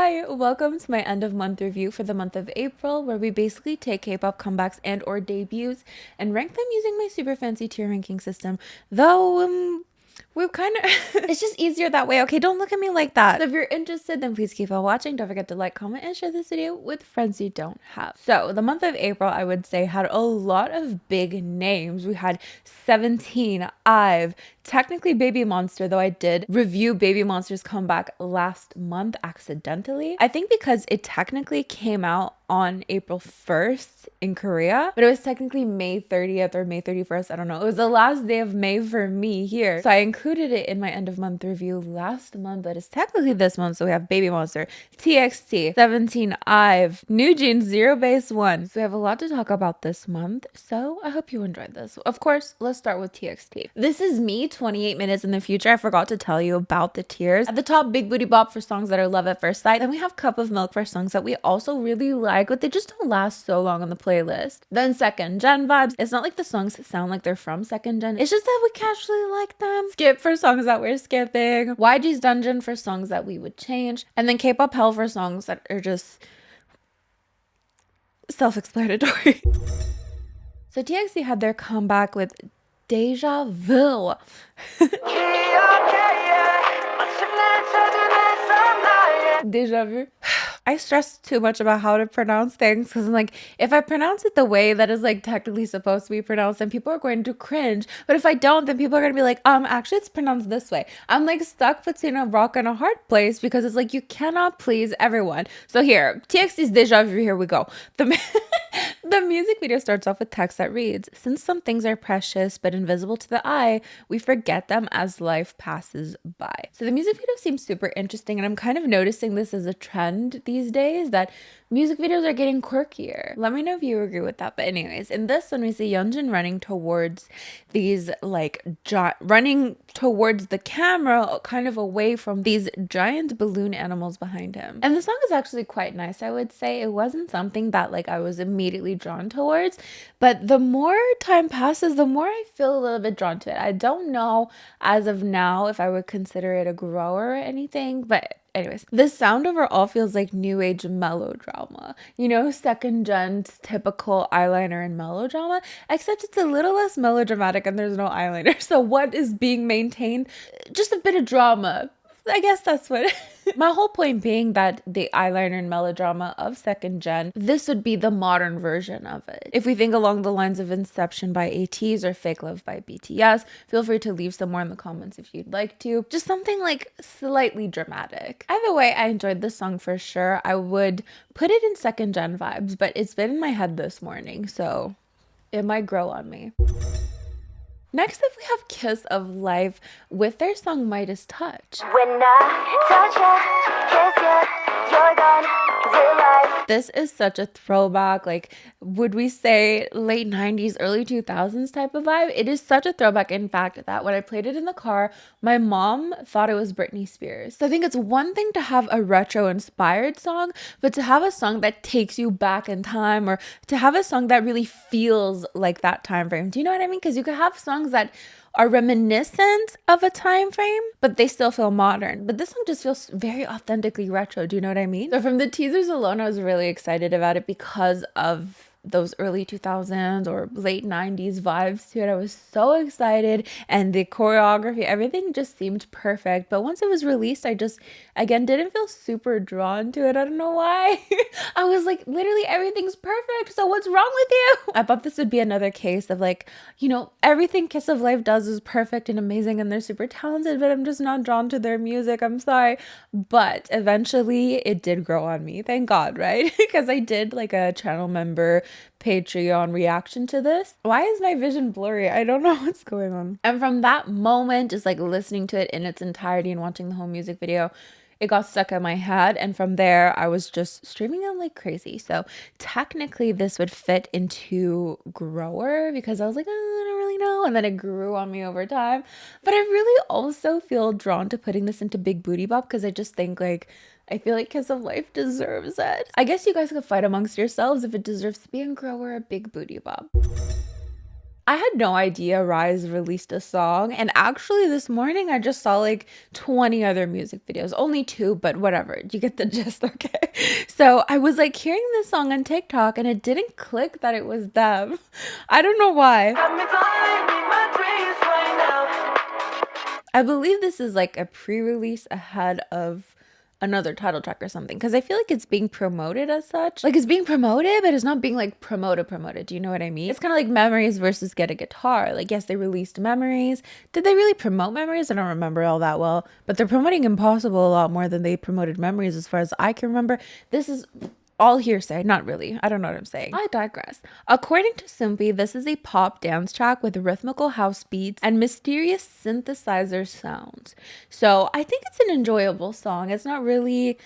Hi, welcome to my end of month review for the month of April, where we basically take K-pop comebacks and or debuts and rank them using my super fancy tier ranking system. Though we're kind of it's just easier that way. Okay, don't look at me like that. So if you're interested, then please keep on watching. Don't forget to like, comment, and share this video with friends you don't have. So the month of April, I would say, had a lot of big names. We had 17, IVE, technically Baby Monster, though I did review Baby Monster's comeback last month accidentally. I think because it technically came out on April 1st in Korea, but it was technically May 30th or May 31st. I don't know. It was the last day of May for me here. So I included it in my end of month review last month, but it's technically this month. So we have Baby Monster, TXT, 17, IVE, NewJeans, ZEROBASEONE. So we have a lot to talk about this month. So I hope you enjoyed this. Of course, let's start with TXT. This is me 28 minutes in the future. I forgot to tell you about the tiers. At the top, Big Booty Bop for songs that are love at first sight. Then we have Cup of Milk for songs that we also really like, but they just don't last so long on the playlist. Then second gen vibes. It's not like the songs sound like they're from second gen. It's just that we casually like them. Skip for songs that we're skipping. YG's Dungeon for songs that we would change. And then K-pop Hell for songs that are just self-explanatory. So TXT had their comeback with Deja Vu. Deja Vu. I stress too much about how to pronounce things because I'm like, if I pronounce it the way that is like technically supposed to be pronounced, then people are going to cringe. But if I don't, then people are going to be like, actually it's pronounced this way. I'm like stuck between a rock and a hard place because it's like you cannot please everyone. So here, TXT's Deja Vu, here we go. The music video starts off with text that reads, "Since some things are precious but invisible to the eye, we forget them as life passes by." So the music video seems super interesting, and I'm kind of noticing this as a trend these days, that music videos are getting quirkier. Let me know if you agree with that. But anyways, in this one we see Yeonjun running towards these running towards the camera, kind of away from these giant balloon animals behind him. And the song is actually quite nice, I would say. It wasn't something that like I was immediately drawn towards, but the more time passes, the more I feel a little bit drawn to it. I don't know as of now if I would consider it a grower or anything, but anyways, the sound overall feels like new age melodrama. You know, second gen's typical eyeliner and melodrama, except it's a little less melodramatic and there's no eyeliner. So what is being maintained? Just a bit of drama. I guess that's what my whole point being, that the eyeliner and melodrama of second gen, this would be the modern version of it. If we think along the lines of Inception by ATEEZ or Fake Love by BTS, feel free to leave some more in the comments if you'd like to. Just something like slightly dramatic. Either way, I enjoyed this song for sure. I would put it in second gen vibes, but it's been in my head this morning, so it might grow on me. Next up, we have Kiss of Life with their song Midas Touch. When I touch you, kiss you, you're gone. This is such a throwback, like, would we say late 90s, early 2000s type of vibe? It is such a throwback, in fact, that when I played it in the car, my mom thought it was Britney Spears. So I think it's one thing to have a retro-inspired song, but to have a song that takes you back in time, or to have a song that really feels like that time frame. Do you know what I mean? Because you could have songs that are reminiscent of a time frame, but they still feel modern. But this song just feels very authentically retro. Do you know what I mean? So from the teasers alone, I was really excited about it because of those early 2000s or late 90s vibes to it. I was so excited, and the choreography, everything just seemed perfect. But once it was released, I just, again, didn't feel super drawn to it. I don't know why. I was like, literally everything's perfect, so what's wrong with you? I thought this would be another case of like, you know, everything Kiss of Life does is perfect and amazing and they're super talented, but I'm just not drawn to their music. I'm sorry. But eventually it did grow on me, thank God, right? Because I did like a channel member Patreon reaction to this. Why is my vision blurry? I don't know what's going on. And from that moment, just like listening to it in its entirety and watching the whole music video, it got stuck in my head, and from there I was just streaming them like crazy. So technically this would fit into grower because I was like, oh, I don't really know, and then it grew on me over time. But I really also feel drawn to putting this into Big Booty Bop because I just think like, I feel like Kiss of Life deserves it. I guess you guys could fight amongst yourselves if it deserves to be in grower or Big Booty Bop. I had no idea Riize released a song, and actually this morning I just saw like 20 other music videos. Only 2, but whatever. You get the gist, okay? So I was like hearing this song on TikTok and it didn't click that it was them. I don't know why. I believe this is like a pre-release ahead of another title track or something, because I feel like it's being promoted as such. Like it's being promoted, but it's not being like promoted. Do you know what I mean? It's kind of like Memories versus Get a Guitar. Like, yes, they released Memories. Did they really promote Memories? I don't remember all that well, but they're promoting Impossible a lot more than they promoted Memories as far as I can remember. This is all hearsay, not really. I don't know what I'm saying. I digress. According to Soompi, this is a pop dance track with rhythmical house beats and mysterious synthesizer sounds. So I think it's an enjoyable song. It's not really,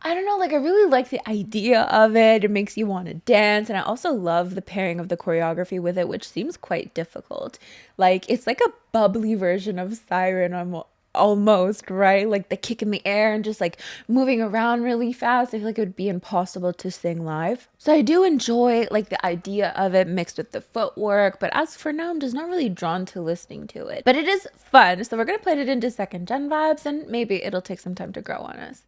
I don't know, like I really like the idea of it. It makes you want to dance. And I also love the pairing of the choreography with it, which seems quite difficult. Like it's like a bubbly version of Siren almost, right? Like the kick in the air and just like moving around really fast. I feel like it would be impossible to sing live. So I do enjoy like the idea of it mixed with the footwork, but as for now, I'm just not really drawn to listening to it. But it is fun, so we're gonna put it into second gen vibes and maybe it'll take some time to grow on us.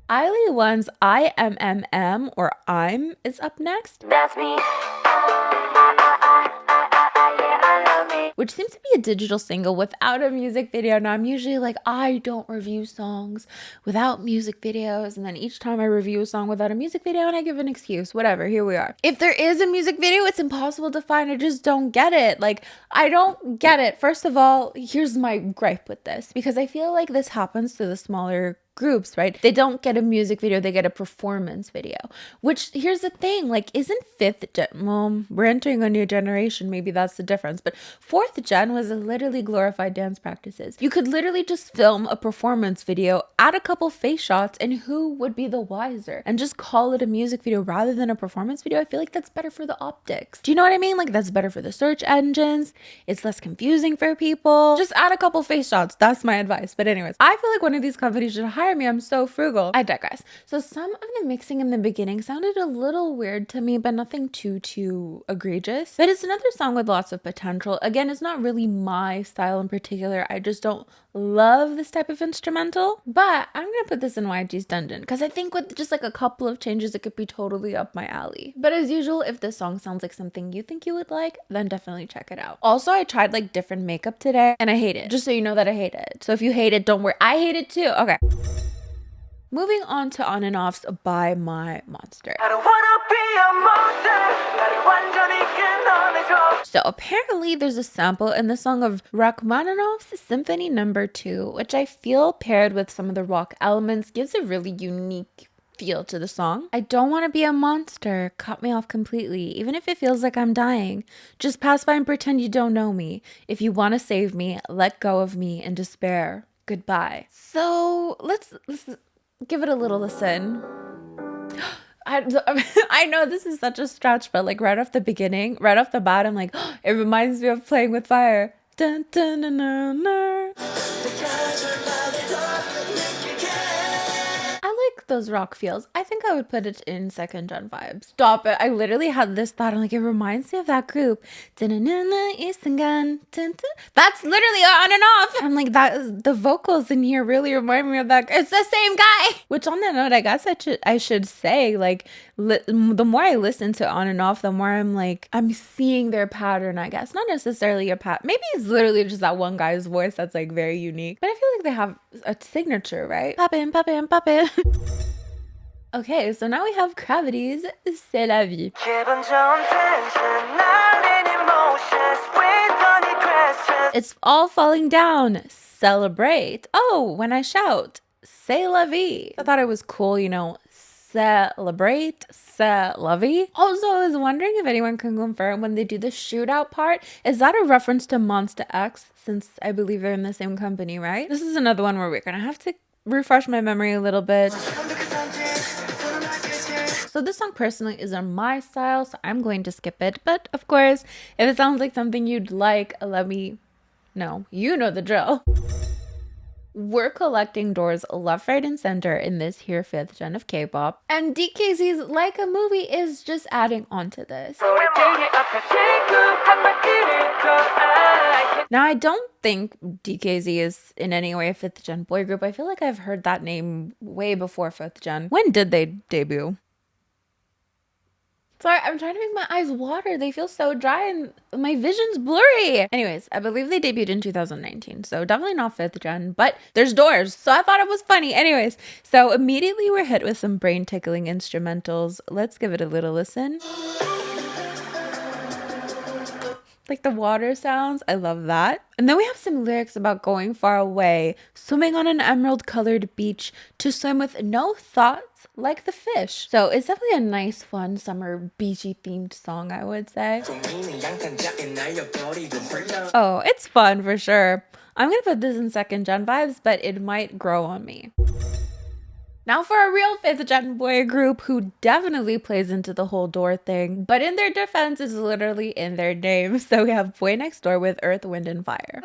ILLIT's IMMM or I'm is up next. That's me. Which seems to be a digital single without a music video. Now, I'm usually like, I don't review songs without music videos. And then each time I review a song without a music video and I give an excuse, whatever, here we are. If there is a music video, it's impossible to find. I just don't get it. Like, I don't get it. First of all, here's my gripe with this, because I feel like this happens to the smaller groups, right? They don't get a music video, they get a performance video. Which, here's the thing, like, isn't well, we're entering a new generation, maybe that's the difference, but 4th gen was literally glorified dance practices. You could literally just film a performance video, add a couple face shots, and who would be the wiser? And just call it a music video rather than a performance video. I feel like that's better for the optics. Do you know what I mean? Like, that's better for the search engines. It's less confusing for people. Just add a couple face shots. That's my advice. But anyways, I feel like one of these companies should hire me. I'm so frugal. I digress. So some of the mixing in the beginning sounded a little weird to me, but nothing too egregious. But it's another song with lots of potential. Again, it's not really my style in particular. I just don't love this type of instrumental. But I'm gonna put this in YG's Dungeon because I think with just like a couple of changes, it could be totally up my alley. But as usual, if this song sounds like something you think you would like, then definitely check it out. Also, I tried like different makeup today and I hate it. Just so you know that I hate it. So if you hate it, don't worry. I hate it too. Okay. Moving on to On and Off's by My Monster. I don't wanna be a monster. So apparently there's a sample in the song of Rachmaninoff's Symphony No. 2, which I feel paired with some of the rock elements gives a really unique feel to the song. I don't want to be a monster. Cut me off completely. Even if it feels like I'm dying. Just pass by and pretend you don't know me. If you want to save me, let go of me in despair. Goodbye. So let's give it a little listen. I know this is such a stretch, but like right off the beginning, right off the bat, I'm like, it reminds me of Playing with Fire. Dun, dun, dun, dun, dun. I like those rock feels. I think I would put it in second gen vibes. Stop it. I literally had this thought. I'm like, it reminds me of that group. That's literally On and Off. I'm like, the vocals in here really remind me of that. It's the same guy. Which on that note, I guess I should say, like, the more I listen to On and Off, the more I'm like, I'm seeing their pattern, I guess. Not necessarily a pattern. Maybe it's literally just that one guy's voice that's like very unique. But I feel like they have a signature, right? Poppin', poppin', poppin'. Okay, so now we have Gravity's C'est la vie. It's all falling down. Celebrate. Oh, when I shout, C'est la vie. I thought it was cool, you know, celebrate, c'est la vie. Also, I was wondering if anyone can confirm when they do the shootout part, is that a reference to Monster X, since I believe they're in the same company, right? This is another one where we're gonna have to refresh my memory a little bit. So this song personally isn't my style, so I'm going to skip it. But of course, if it sounds like something you'd like, let me know. You know the drill. We're collecting doors left, right, and center in this here 5th gen of K-pop. And DKZ's Like a Movie is just adding on to this. Now, I don't think DKZ is in any way a 5th gen boy group. I feel like I've heard that name way before 5th gen. When did they debut? Sorry, I'm trying to make my eyes water. They feel so dry and my vision's blurry. Anyways, I believe they debuted in 2019, so definitely not 5th gen, but there's doors, so I thought it was funny. Anyways, so immediately we're hit with some brain-tickling instrumentals. Let's give it a little listen. Like the water sounds, I love that. And then we have some lyrics about going far away, swimming on an emerald-colored beach, to swim with no thoughts like the fish. So it's definitely a nice, fun, summer, beachy themed song, I would say. Oh, it's fun for sure. I'm gonna put this in 2nd gen vibes, but it might grow on me. Now for a real 5th gen boy group who definitely plays into the whole door thing, but in their defense is literally in their name. So we have BoyNextDoor with Earth, Wind, and Fire.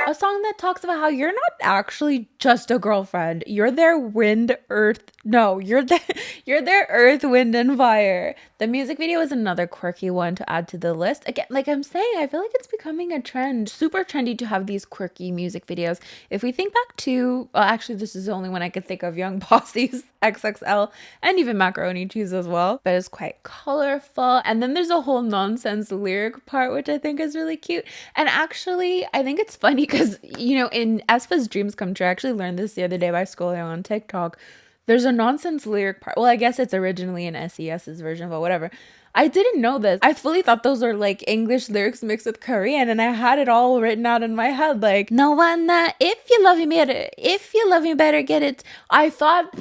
A song that talks about how you're not actually just a girlfriend. You're their wind, earth. No, you're their earth, wind, and fire. The music video is another quirky one to add to the list. Again, like I'm saying, I feel like it's becoming a trend. Super trendy to have these quirky music videos. If we think back to, well, actually, this is the only one I could think of, Young Posse's XXL, and even Macaroni Cheese as well. But it's quite colorful. And then there's a whole nonsense lyric part, which I think is really cute. And actually, I think it's funny because, you know, in aespa's Dreams Come True, I actually learned this the other day by scrolling on TikTok. There's a nonsense lyric part. Well, I guess it's originally in SES's version, but whatever. I didn't know this. I fully thought those are like English lyrics mixed with Korean, and I had it all written out in my head. Like, no one, if you love me better, get it. I thought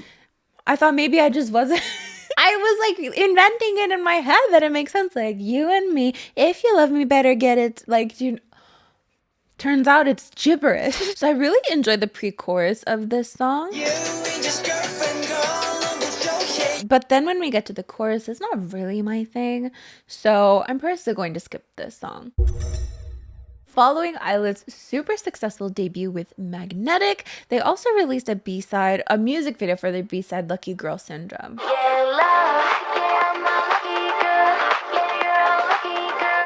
maybe I just wasn't. I was like inventing it in my head that it makes sense. Like, you and me, if you love me better, get it. Like, you. Turns out it's gibberish. So I really enjoyed the pre-chorus of this song. But then when we get to the chorus, it's not really my thing. So I'm personally going to skip this song. Following ILLIT's super successful debut with Magnetic, they also released a B-side, a music video for their B-side Lucky Girl Syndrome.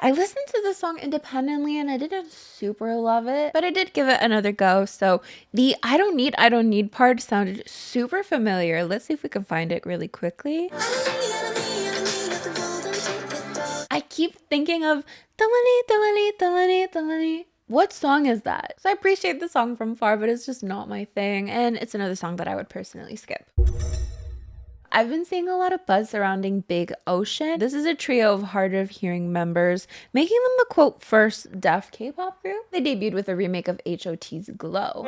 I listened to the song independently and I didn't super love it, but I did give it another go. So the I don't need part sounded super familiar. Let's see if we can find it really quickly. I keep thinking of what song is that? So I appreciate the song from far, but it's just not my thing. And it's another song that I would personally skip. I've been seeing a lot of buzz surrounding Big Ocean. This is a trio of hard of hearing members, making them the quote first deaf K-pop group. They debuted with a remake of H.O.T's Glow.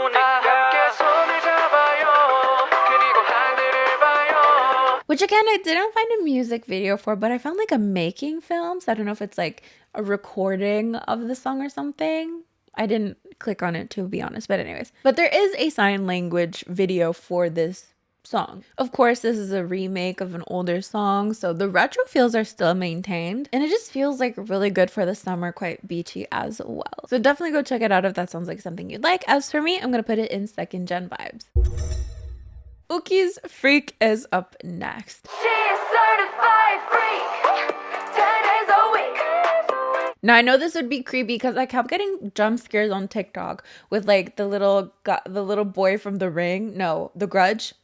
Which again, I didn't find a music video for, but I found like a making film. So I don't know if it's like a recording of the song or something. I didn't click on it to be honest, but anyways. But there is a sign language video for this song. Of course, this is a remake of an older song, so the retro feels are still maintained, and it just feels like really good for the summer, quite beachy as well. So definitely go check it out if that sounds like something you'd like. As for me, I'm gonna put it in 2nd gen vibes. Yuqi's Freak is up next. She is certified freak, 10 days a week. Now I know this would be creepy because I kept getting jump scares on TikTok with like the little boy from The Ring. No, The Grudge.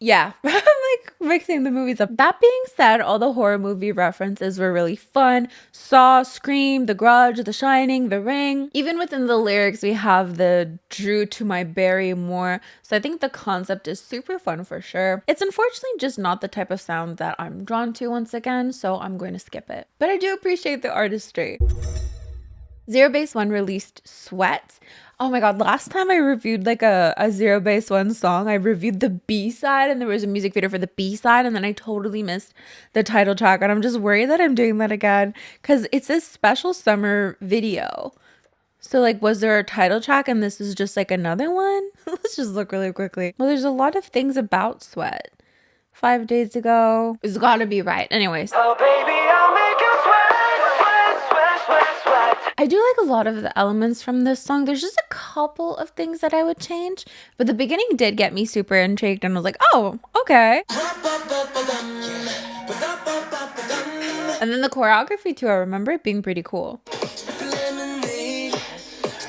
Yeah, I'm like mixing the movies up. That being said, all the horror movie references were really fun. Saw, Scream, The Grudge, The Shining, The Ring. Even within the lyrics, we have the Drew to my Barrymore. So I think the concept is super fun for sure. It's unfortunately just not the type of sound that I'm drawn to once again, so I'm going to skip it. But I do appreciate the artistry. ZEROBASEONE released Sweat. Oh my god, last time I reviewed like a ZEROBASEONE song, I reviewed the B-side and there was a music video for the B-side and then I totally missed the title track and I'm just worried that I'm doing that again because it's a special summer video. So like, was there a title track and this is just like another one? Let's just look really quickly. Well, there's a lot of things about Sweat. 5 days ago. It's gotta be right. Anyways. Oh baby, I'll make you sweat, sweat, sweat, sweat, sweat. I do like a lot of the elements from this song. There's just a couple of things that I would change, but the beginning did get me super intrigued and I was like, oh, okay. And then the choreography too, I remember it being pretty cool.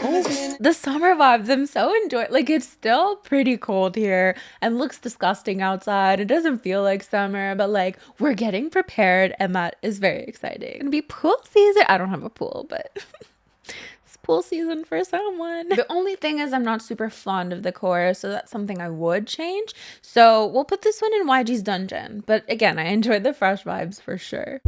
Oh, the summer vibes, I'm so enjoying. Like, it's still pretty cold here and looks disgusting outside. It doesn't feel like summer, but like we're getting prepared and that is very exciting. It's gonna be pool season. I don't have a pool, but it's pool season for someone. The only thing is I'm not super fond of the chorus, so that's something I would change. So we'll put this one in YG's Dungeon. But again, I enjoyed the fresh vibes for sure.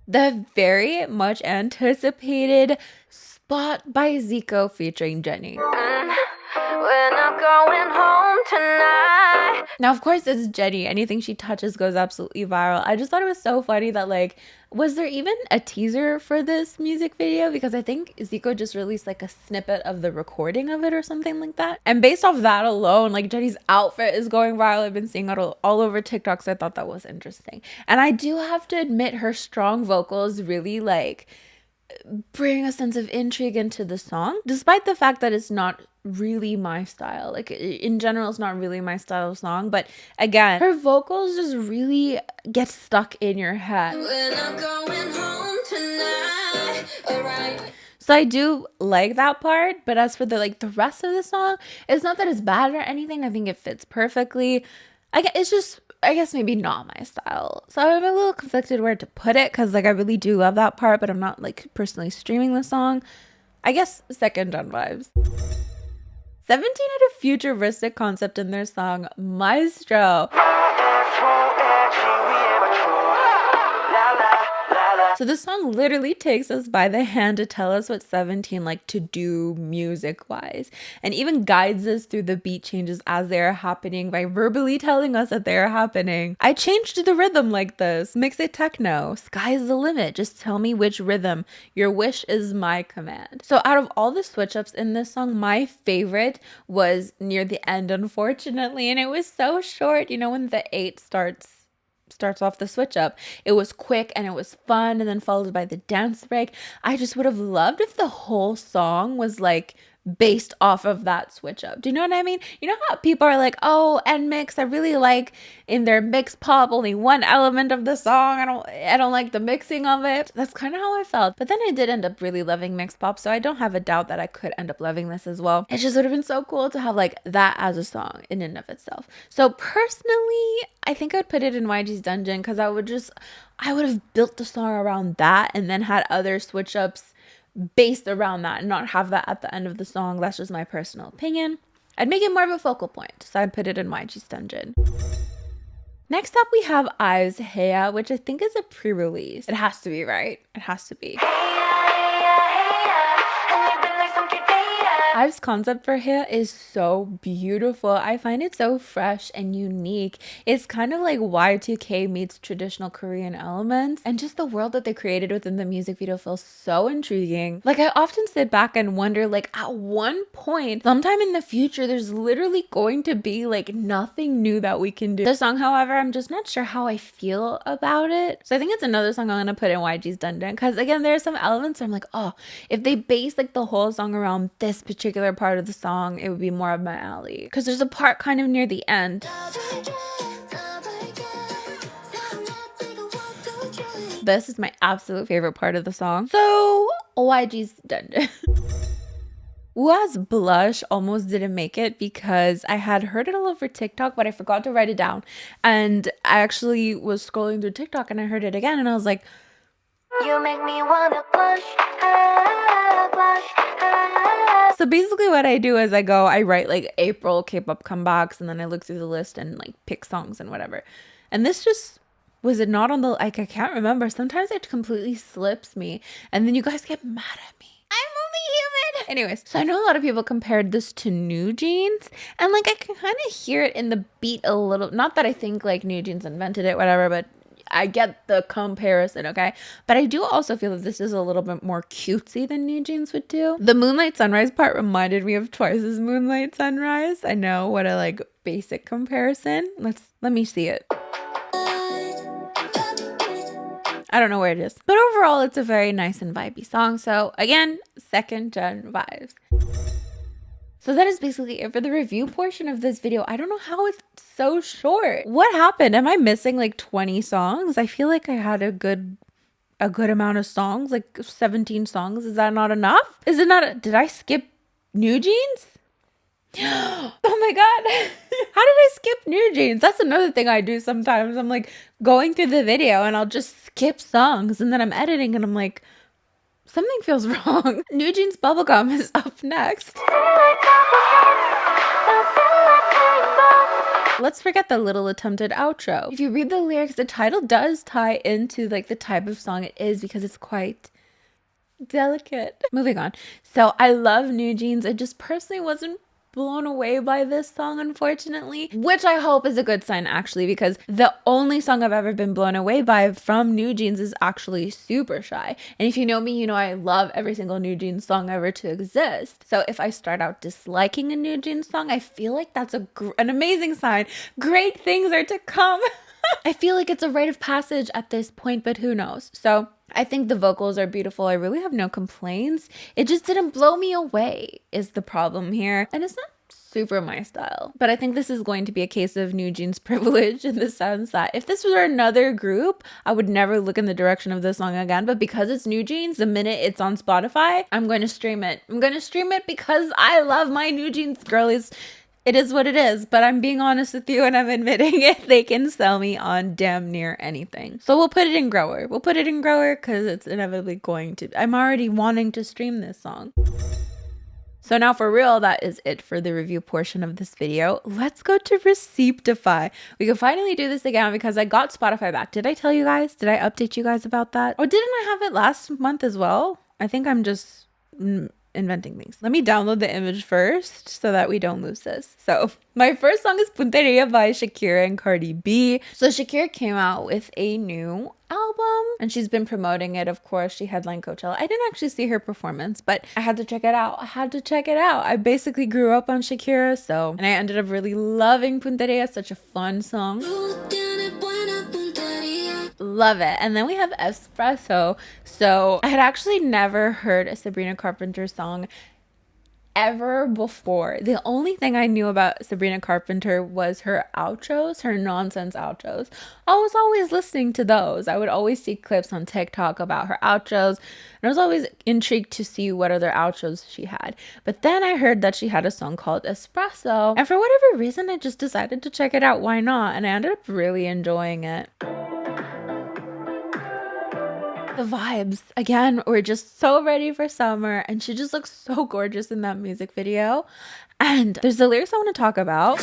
The very much anticipated Spot by Zico featuring Jennie. We're not going home tonight. Now, of course, it's Jennie. Anything she touches goes absolutely viral. I just thought it was so funny that, like, was there even a teaser for this music video? Because I think Zico just released like a snippet of the recording of it or something like that. And based off that alone, like Jennie's outfit is going viral. I've been seeing it all over TikTok, so I thought that was interesting. And I do have to admit, her strong vocals really like bring a sense of intrigue into the song, despite the fact that it's not really my style. Like in general, it's not really my style of song, but again, her vocals just really get stuck in your head. We're not going home tonight. All right. So I do like that part, but as for the rest of the song, it's not that it's bad or anything. I think it fits perfectly. It's just, I guess, maybe not my style. So I'm a little conflicted where to put it, because like I really do love that part, but I'm not like personally streaming the song. I guess second on vibes. 17 had a futuristic concept in their song Maestro. So this song literally takes us by the hand to tell us what 17 like to do music wise, and even guides us through the beat changes as they are happening by verbally telling us that they are happening. I changed the rhythm like this, mix it techno, sky's the limit, just tell me which rhythm, your wish is my command. So out of all the switch ups in this song, my favorite was near the end, unfortunately, and it was so short. You know, when the 8 starts off the switch up, it was quick and it was fun, and then followed by the dance break. I just would have loved if the whole song was like based off of that switch up. Do you know what I mean? You know how people are like, oh, and mix, I really like in their mix pop only one element of the song. I don't like the mixing of it. That's kind of how I felt. But then I did end up really loving mix pop, so I don't have a doubt that I could end up loving this as well. It just would have been so cool to have like that as a song in and of itself. So personally, I think I would put it in YG's Dungeon, because I would have built the song around that and then had other switch ups based around that and not have that at the end of the song. That's just my personal opinion. I'd make it more of a focal point, so I'd put it in YG's Dungeon. Next up, we have IVE's Heya, which I think is a pre-release. It has to be, right? It has to be. IVE's concept for Heya is so beautiful. I find it so fresh and unique. It's kind of like Y2K meets traditional Korean elements, and just the world that they created within the music video feels so intriguing. Like, I often sit back and wonder, like, at one point, sometime in the future, there's literally going to be like nothing new that we can do. The song, however, I'm just not sure how I feel about it. So I think it's another song I'm gonna put in YG's Dungeon, because again, there are some elements where I'm like, oh, if they base like the whole song around this particular part of the song, it would be more of my alley, because there's a part kind of near the end. This is my absolute favorite part of the song. So YG's Dungeon. Ua's Blush almost didn't make it because I had heard it all over TikTok, but I forgot to write it down, and I actually was scrolling through TikTok and I heard it again and I was like, You make me wanna blush, blush. So basically what I do is I write like April K-pop comebacks, and then I look through the list and like pick songs and whatever. And this just, was it not on the, like, I can't remember. Sometimes it completely slips me, and then you guys get mad at me. I'm only human. Anyways, so I know a lot of people compared this to NewJeans, and like I can kind of hear it in the beat a little. Not that I think like NewJeans invented it, whatever, but I get the comparison, okay? But I do also feel that this is a little bit more cutesy than NewJeans would do. The Moonlight Sunrise part reminded me of Twice's Moonlight Sunrise. I know, what a like basic comparison. Let me see it. I don't know where it is. But overall, it's a very nice and vibey song. So again, second gen vibes. So that is basically it for the review portion of this video. I don't know how it's so short. What happened? Am I missing like 20 songs? I feel like I had a good amount of songs, like 17 songs. Is that not enough? Is it not? Did I skip NewJeans? Oh my god. How did I skip NewJeans? That's another thing I do sometimes. I'm like going through the video and I'll just skip songs and then I'm editing and I'm like, something feels wrong. NewJeans Bubblegum is up next. Let's forget the little attempted outro. If you read the lyrics, the title does tie into like the type of song it is because it's quite delicate. Moving on. So I love NewJeans. I just personally wasn't blown away by this song, unfortunately, which I hope is a good sign actually, because the only song I've ever been blown away by from NewJeans is actually Super Shy. And if you know me, you know I love every single NewJeans song ever to exist. So if I start out disliking a NewJeans song, I feel like that's an amazing sign. Great things are to come. I feel like it's a rite of passage at this point, but who knows? So I think the vocals are beautiful. I really have no complaints. It just didn't blow me away is the problem here. And it's not super my style. But I think this is going to be a case of NewJeans privilege in the sense that if this were another group, I would never look in the direction of this song again. But because it's NewJeans, the minute it's on Spotify, I'm going to stream it. I'm going to stream it because I love my NewJeans girlies. It is what it is, but I'm being honest with you and I'm admitting it. They can sell me on damn near anything. So we'll put it in Grower. We'll put it in Grower because it's inevitably going to. I'm already wanting to stream this song. So now for real, that is it for the review portion of this video. Let's go to Receiptify. We can finally do this again because I got Spotify back. Did I tell you guys? Did I update you guys about that? Or didn't I have it last month as well? I think I'm just inventing things. Let me download the image first so that we don't lose this. So my first song is Punteria by Shakira and Cardi B. So Shakira came out with a new album and she's been promoting it. Of course, she headlined Coachella. I didn't actually see her performance, but I had to check it out. I basically grew up on Shakira, so, and I ended up really loving Punteria. Such a fun song. Love it. And then we have Espresso. So I had actually never heard a Sabrina Carpenter song ever before. The only thing I knew about Sabrina Carpenter was her outros, her nonsense outros. I was always listening to those. I would always see clips on TikTok about her outros, and I was always intrigued to see what other outros she had. But then I heard that she had a song called Espresso, and for whatever reason, I just decided to check it out. Why not? And I ended up really enjoying it. The vibes, again, we're just so ready for summer and she just looks so gorgeous in that music video. And there's the lyrics I want to talk about.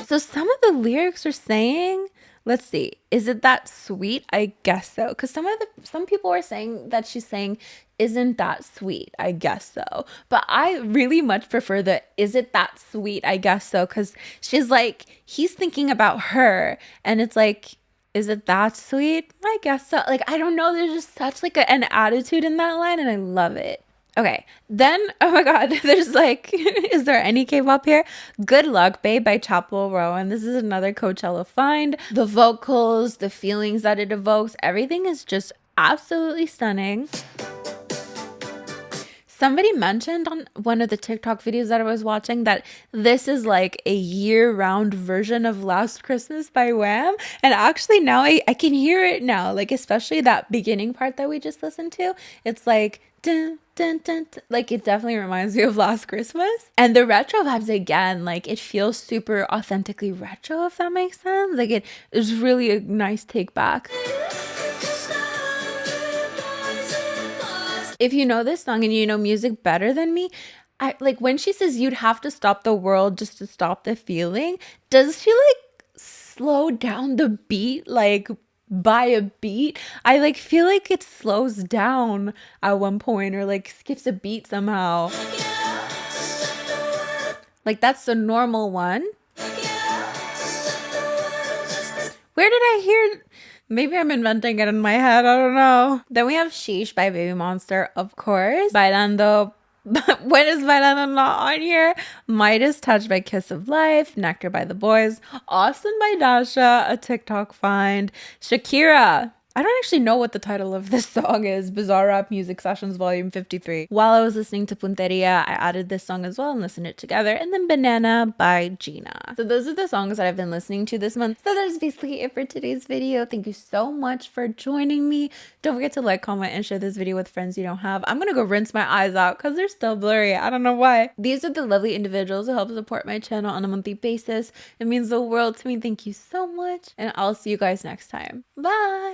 So some of the lyrics are saying, let's see, is it that sweet? I guess so. Because some people are saying that she's saying, isn't that sweet? I guess so. But I really much prefer the is it that sweet? I guess so. Because she's like, he's thinking about her. And it's like, is it that sweet? I guess so. Like, I don't know. There's just such like an attitude in that line. And I love it. Okay, then, oh my god, there's like, is there any K-pop here? Good Luck Babe by Chapel Row, and this is another Coachella find. The vocals, the feelings that it evokes, everything is just absolutely stunning. Somebody mentioned on one of the TikTok videos that I was watching that this is like a year-round version of Last Christmas by Wham. And actually now I can hear it now, like especially that beginning part that we just listened to. It's like, dun, dun, dun, dun. Like it definitely reminds me of Last Christmas. And the retro vibes again, like it feels super authentically retro, if that makes sense. Like it is really a nice take back. If you know this song and you know music better than me, I like when she says you'd have to stop the world just to stop the feeling, does she like slow down the beat like by a beat? I like feel like it slows down at one point or like skips a beat somehow. Like that's the normal one. Where did I hear? Maybe I'm inventing it in my head. I don't know. Then we have Sheesh by Baby Monster, of course. Bailando But when is Bailando not on here? Midas, Touched by Kiss of Life, Nectar by the Boys, Austin by Dasha, a TikTok find, Shakira. I don't actually know what the title of this song is. Bizarre Rap Music Sessions Volume 53. While I was listening to Punteria, I added this song as well and listened it together. And then Banana by Gina. So those are the songs that I've been listening to this month. So that's basically it for today's video. Thank you so much for joining me. Don't forget to like, comment, and share this video with friends you don't have. I'm gonna go rinse my eyes out because they're still blurry. I don't know why. These are the lovely individuals who help support my channel on a monthly basis. It means the world to me. Thank you so much. And I'll see you guys next time. Bye!